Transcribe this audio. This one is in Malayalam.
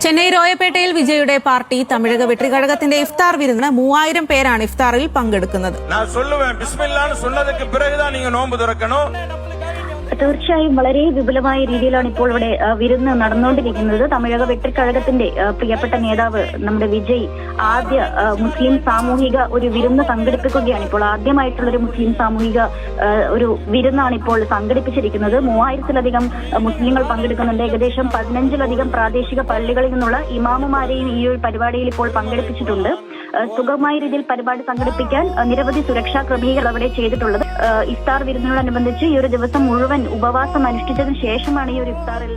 ചെന്നൈ രോയപേട്ടയിൽ വിജയുടെ പാർട്ടി തമിഴക വെട്രികഴകത്തിന്റെ ഇഫ്താർ വിരുന്ന് 3000 പേരാണ് ഇഫ്താറിൽ പങ്കെടുക്കുന്നത്. തീർച്ചയായും വളരെ വിപുലമായ രീതിയിലാണ് ഇപ്പോൾ ഇവിടെ വിരുന്ന് നടന്നുകൊണ്ടിരിക്കുന്നത്. തമിഴക വെട്രിക്കഴകത്തിന്റെ പ്രിയപ്പെട്ട നേതാവ് നമ്മുടെ വിജയ് ആദ്യ മുസ്ലിം സാമൂഹിക ഒരു വിരുന്ന് സംഘടിപ്പിക്കുകയാണ്. ഇപ്പോൾ ആദ്യമായിട്ടുള്ളൊരു മുസ്ലിം സാമൂഹിക ഒരു വിരുന്നാണ് ഇപ്പോൾ സംഘടിപ്പിച്ചിരിക്കുന്നത്. 3000-ലധികം മുസ്ലിങ്ങൾ പങ്കെടുക്കുന്നുണ്ട്. ഏകദേശം 15-ലധികം പ്രാദേശിക പള്ളികളിൽ നിന്നുള്ള ഇമാമുമാരെയും ഈ ഒരു പരിപാടിയിൽ ഇപ്പോൾ പങ്കെടുപ്പിച്ചിട്ടുണ്ട്. സുഗമമായ രീതിയിൽ പരിപാടി സംഘടിപ്പിക്കാൻ നിരവധി സുരക്ഷാ ക്രമീകരണങ്ങൾ അവിടെ ചെയ്തിട്ടുള്ളത്. ഇഫ്താർ വിരുന്നിനോടനുബന്ധിച്ച് ഈ ഒരു ദിവസം മുഴുവൻ ഉപവാസം അനുഷ്ഠിച്ചതിനു ശേഷമാണ് ഈ ഒരു ഇഫ്താറിൽ